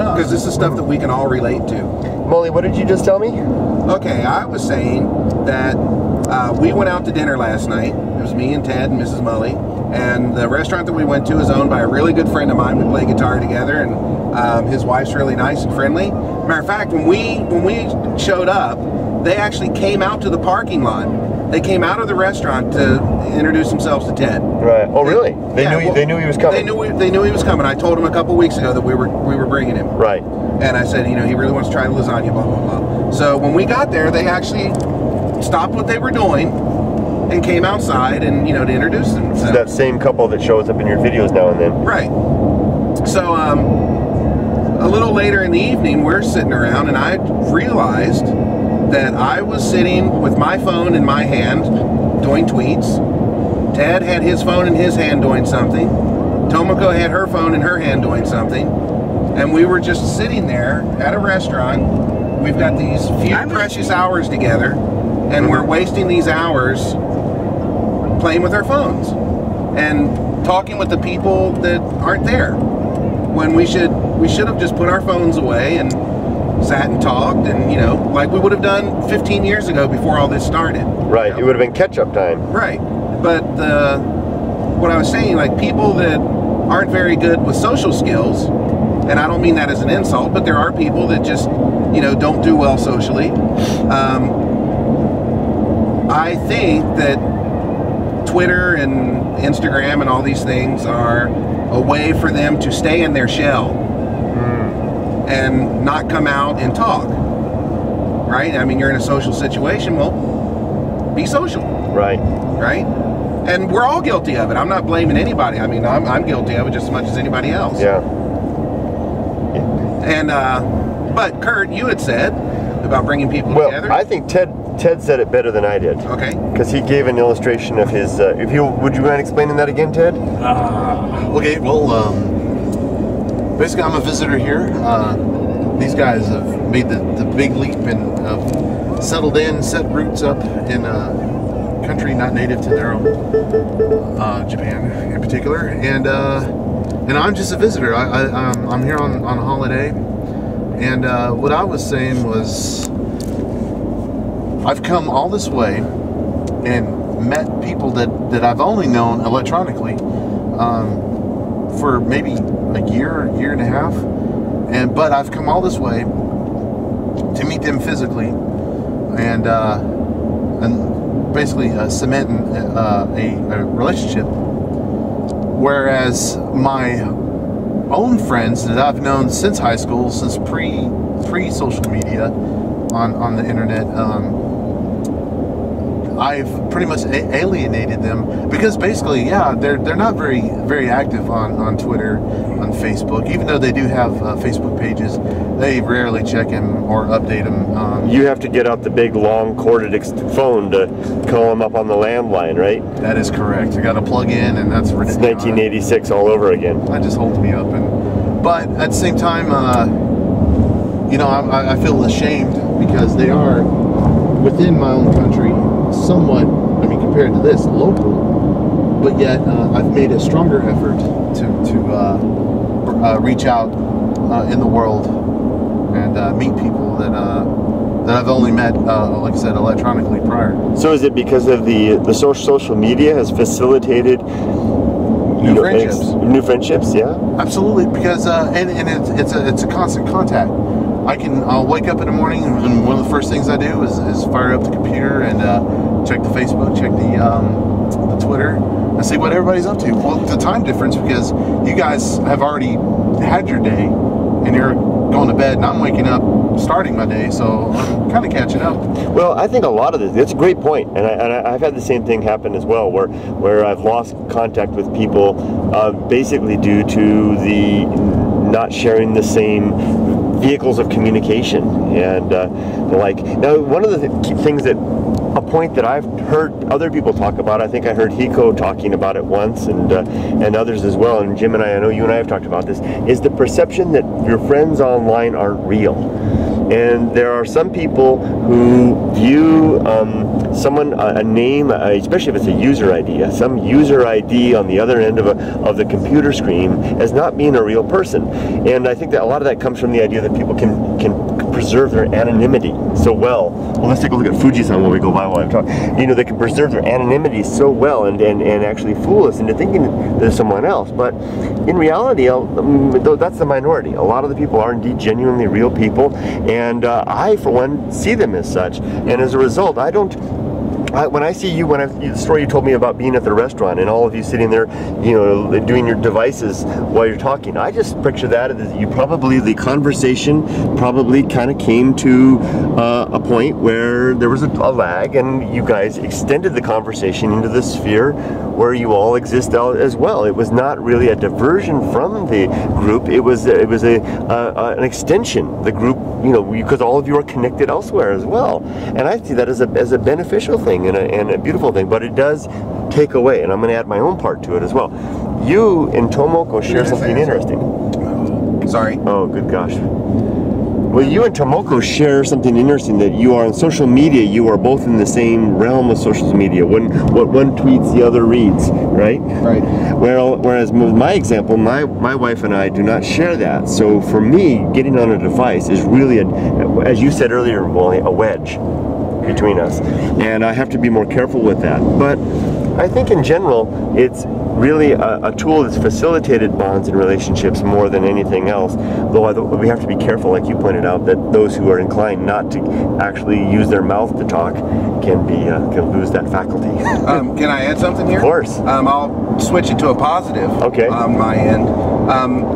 stuff, because this is stuff that we can all relate to. Molly, what did you just tell me? Okay, I was saying that we went out to dinner last night. It was me and Ted and Mrs. Mully, and the restaurant that we went to is owned by a really good friend of mine. We play guitar together, and his wife's really nice and friendly. Matter of fact, when we showed up, they actually came out to the parking lot. They came out of the restaurant to introduce themselves to Ted. Right. Oh, really? They knew he was coming. They knew he was coming. I told him a couple weeks ago that we were bringing him. Right. And I said, you know, he really wants to try lasagna, blah, blah, blah. So when we got there, they actually stopped what they were doing and came outside and, you know, to introduce themselves. It's that same couple that shows up in your videos now and then. Right. So a little later in the evening, we're sitting around, and I realized that I was sitting with my phone in my hand doing tweets. Ted had his phone in his hand doing something. Tomoko had her phone in her hand doing something. And we were just sitting there at a restaurant. We've got these few precious hours together, and we're wasting these hours playing with our phones and talking with the people that aren't there, when we should have just put our phones away and sat and talked, and, you know, like we would have done 15 years ago before all this started. Right. You know? It would have been catch-up time. Right. But what I was saying, like, people that aren't very good with social skills, and I don't mean that as an insult, but there are people that just, you know, don't do well socially. I think that Twitter and Instagram and all these things are a way for them to stay in their shell and not come out and talk. Right? I mean, you're in a social situation, well, be social. Right. Right? And we're all guilty of it. I'm not blaming anybody. I mean, I'm guilty of it just as much as anybody else. Yeah. And, but Kurt, you had said about bringing people together. Well, I think Ted said it better than I did. Okay. Because he gave an illustration of his, would you mind explaining that again, Ted? Okay, well, basically I'm a visitor here. These guys have made the big leap and have settled in, set roots up in a country not native to their own, Japan in particular. And I'm just a visitor. I'm here on a holiday, and what I was saying was, I've come all this way and met people that I've only known electronically for maybe a year and a half, but I've come all this way to meet them physically and basically cementing a relationship. Whereas my own friends that I've known since high school, since pre-social media on the internet, I've pretty much alienated them, because basically, yeah, they're not very active on Twitter, on Facebook. Even though they do have Facebook pages, they rarely check them or update them. You have to get out the big long corded phone to call them up on the landline, right? That is correct. You got to plug in, and that's ridiculous. It's 1986 all over again. That just holds me up. But at the same time, you know, I feel ashamed, because they are within my own country, somewhat, I mean, compared to this, local, but yet I've made a stronger effort to reach out in the world and meet people that I've only met, like I said, electronically prior. So is it because of the social media has facilitated new friendships? New friendships, yeah. Absolutely, because and it's a constant contact. I'll wake up in the morning, and one of the first things I do is fire up the computer and check the Facebook, check the Twitter, and see what everybody's up to. Well, the time difference, because you guys have already had your day, and you're going to bed, and I'm waking up, starting my day, so I'm kind of catching up. Well, I think a lot of this, that's a great point, and I've had the same thing happen as well, where I've lost contact with people basically due to the not sharing the same vehicles of communication and like. Now, one of the things a point that I've heard other people talk about, I think I heard Hiko talking about it once, and others as well, and Jim and I know you and I have talked about this, is the perception that your friends online aren't real. And there are some people who view a name, especially if it's a user ID, some user ID on the other end of the computer screen, as not being a real person. And I think that a lot of that comes from the idea that people can preserve their anonymity so well. Well, let's take a look at Fuji-san while we go by while I'm talking. You know, they can preserve their anonymity so well and actually fool us into thinking there's someone else. But in reality, that's the minority. A lot of the people are indeed genuinely real people, and I, for one, see them as such. And as a result, when I see you, the story you told me about being at the restaurant and all of you sitting there, you know, doing your devices while you're talking, I just picture that as the conversation probably kind of came to a point where there was a lag, and you guys extended the conversation into the sphere where you all exist as well. It was not really a diversion from the group. It was an extension. The group, you know, because all of you are connected elsewhere as well. And I see that as a beneficial thing and a beautiful thing. But it does take away, and I'm going to add my own part to it as well. You and Tomoko share something interesting. Sorry. Oh, good gosh. Well, you and Tomoko share something interesting, that you are on social media. You are both in the same realm of social media. What one tweets, the other reads, right? Right. Well, whereas with my example, my wife and I do not share that. So for me, getting on a device is really, as you said earlier, Wally, a wedge between us. And I have to be more careful with that. But I think in general, it's really a tool that's facilitated bonds and relationships more than anything else. Though we have to be careful, like you pointed out, that those who are inclined not to actually use their mouth to talk can lose that faculty. Can I add something here? Of course. I'll switch it to a positive. Okay. On my end.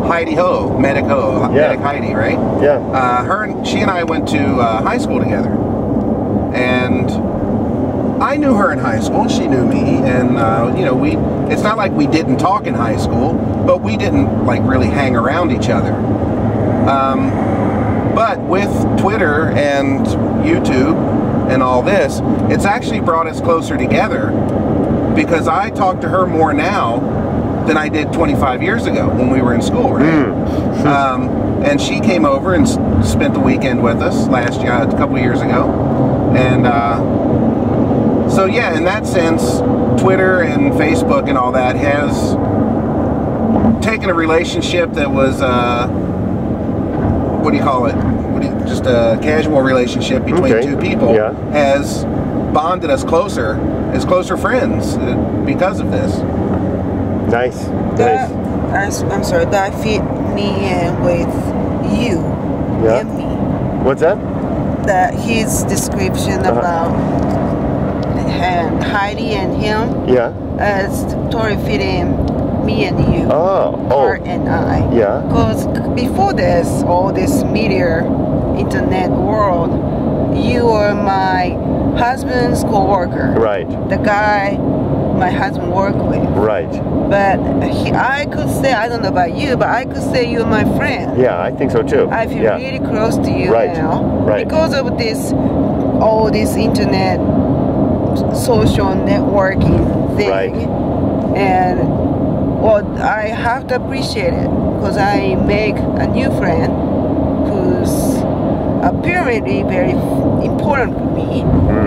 Heidi Ho, Medic Heidi, right? Yeah. She and I went to high school together, and I knew her in high school, she knew me, and you know, it's not like we didn't talk in high school, but we didn't like really hang around each other. But with Twitter and YouTube and all this, it's actually brought us closer together, because I talk to her more now than I did 25 years ago when we were in school, right? And she came over and spent the weekend with us a couple years ago, and so yeah, in that sense, Twitter and Facebook and all that has taken a relationship that was, what do you call it? Just a casual relationship between two people, has bonded us closer as closer friends because of this. Nice. I'm sorry, that fit me in with you and me. What's that? His description about Heidi and him, as totally fitting me and you, her and I. Because before this, all this media, internet world, you were my husband's co-worker. Right. The guy my husband worked with. Right. But I could say, I don't know about you, but I could say you're my friend. Yeah, I think so too. I feel really close to you now. Because of all this internet social networking thing, and I have to appreciate it, because I make a new friend who's apparently very important to me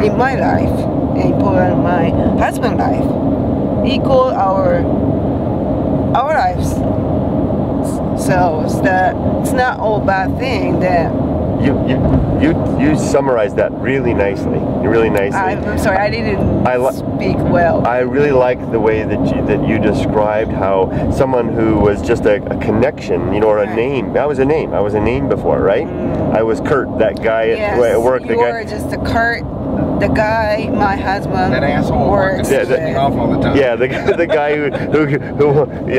in my life, and important in my husband's life, equal our lives. So it's not all bad thing that. You summarized that really nicely. I'm sorry, I didn't speak well. I really like the way that you described how someone who was just a connection, you know, or a name. I was a name before, right? I was Kurt, that guy at work. You were just a Kurt, the guy my husband. That asshole works me off all the time. Yeah, the guy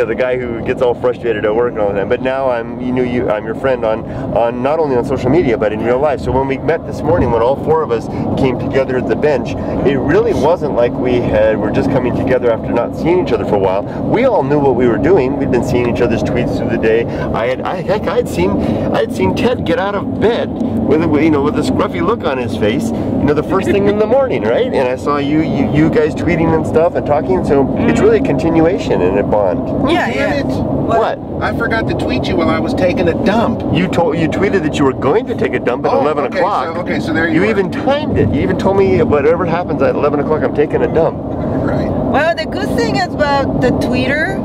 the guy who gets all frustrated at work all the time. But now I'm your friend on not only on social media but in real life. So when we met this morning, when all four of us came together at the bench, it really wasn't like we're just coming together after not seeing each other for a while. We all knew what we were doing. We'd been seeing each other's tweets through the day. I'd seen Ted get out of bed with a scruffy look on his face. You know, the first thing in the morning, right? And I saw you guys tweeting and stuff and talking, so it's really a continuation and a bond. Yeah, yeah. What? I forgot to tweet you while I was taking a dump. You tweeted that you were going to take a dump at 11 o'clock. So there you were. even timed it. You even told me whatever happens at 11 o'clock, I'm taking a dump. Right. Well, the good thing about the Twitter,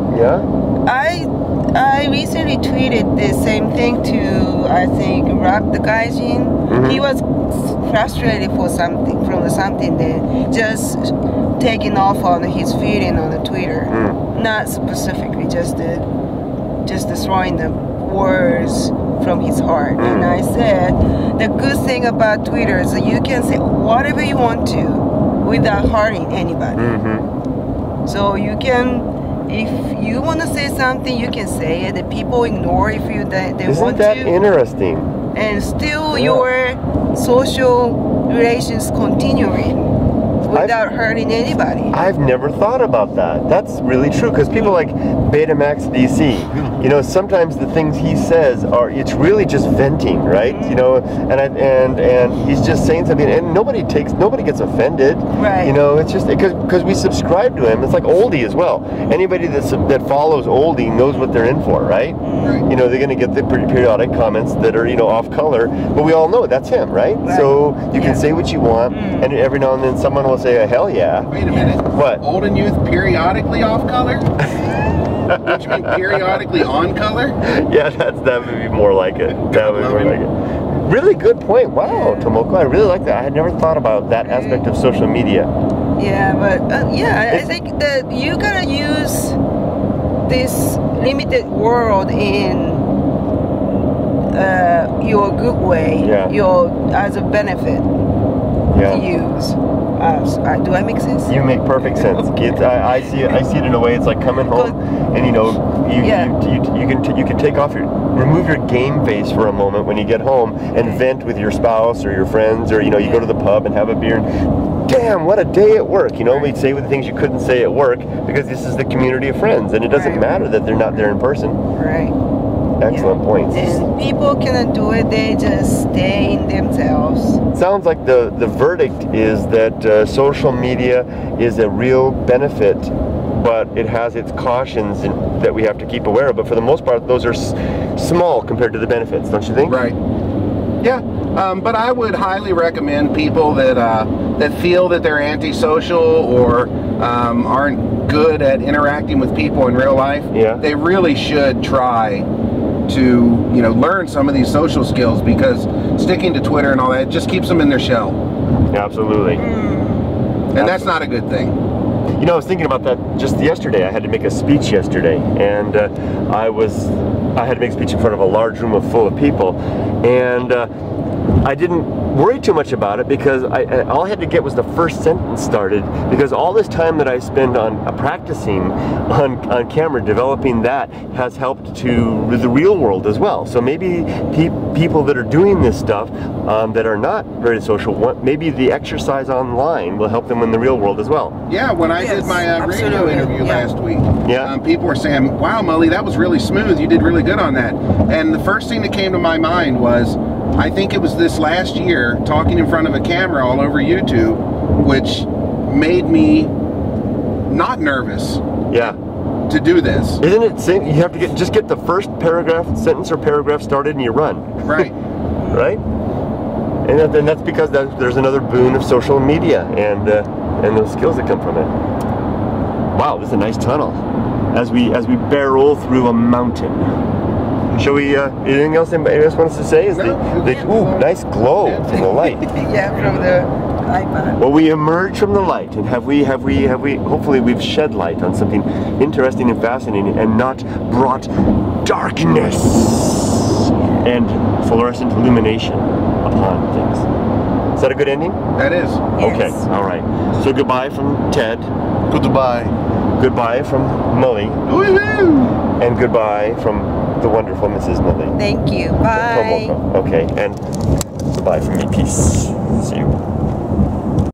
I recently tweeted the same thing to, I think, Rob the Gaijin. He was frustrated from something that just taking off on his feeling on the Twitter. Not specifically, just throwing the words from his heart. And I said, the good thing about Twitter is that you can say whatever you want to without hurting anybody. So you can, if you want to say something, you can say it. The people ignore if they want to. Isn't that interesting? And still your social relations continuing without hurting anybody. I've never thought about that. That's really true, because people like Betamax DC, you know, sometimes the things he says it's really just venting, right? You know, and he's just saying something, and nobody gets offended. Right. You know, it's just because we subscribe to him. It's like Oldie as well. Anybody that follows Oldie knows what they're in for, right? You know, they're going to get the periodic comments that are, you know, off color, but we all know that's him, right? So you can say what you want, and every now and then someone will say, hell yeah. Wait a minute. What? Old and youth periodically off color? Which means periodically on color? Yeah, that would be more like it. That would be more like it. Really good point. Wow, Tomoko, I really like that. I had never thought about that aspect of social media. Yeah, but I think that you gotta use this limited world in your good way, as a benefit to use. Do I make sense? You make perfect sense. I see it in a way. It's like coming home, and you know, you can take off remove your game face for a moment when you get home and vent with your spouse or your friends, or you know, you go to the pub and have a beer and damn, what a day at work. You know, we'd say the things you couldn't say at work because this is the community of friends, and it doesn't matter that they're not there in person. Right. Excellent points. And people cannot do it, they just stay in themselves. Sounds like the verdict is that social media is a real benefit, but it has its cautions that we have to keep aware of. But for the most part, those are small compared to the benefits, don't you think? Right. Yeah. But I would highly recommend people that feel that they're antisocial or aren't good at interacting with people in real life. Yeah. They really should try to, you know, learn some of these social skills, because sticking to Twitter and all that just keeps them in their shell. Absolutely. And that's not a good thing. You know, I was thinking about that just yesterday. I had to make a speech yesterday, and I had to make a speech in front of a large room full of people, and I didn't worry too much about it because all I had to get was the first sentence started, because all this time that I spend on practicing on camera, developing that has helped to the real world as well. So maybe people that are doing this stuff that are not very social, maybe the exercise online will help them in the real world as well. Yeah, when I did my radio interview last week, people were saying, wow, Mully, that was really smooth. You did really good on that. And the first thing that came to my mind was, I think it was this last year, talking in front of a camera all over YouTube, which made me not nervous to do this. Isn't it, you have to just get the first sentence or paragraph started and you run. Right. Right? And that's because there's another boon of social media and those skills that come from it. Wow, this is a nice tunnel as we barrel through a mountain. Shall we, anything else anybody else wants to say? Ooh, nice glow from the light. Yeah, from the iPad. Well, we emerge from the light, and have we, hopefully we've shed light on something interesting and fascinating, and not brought darkness and fluorescent illumination upon things. Is that a good ending? That is. Okay, all right. So goodbye from Ted. Goodbye. Goodbye from Mully. And goodbye from the wonderful Mrs. Mully. Thank you. Bye. Okay, and goodbye from me. Peace. See you.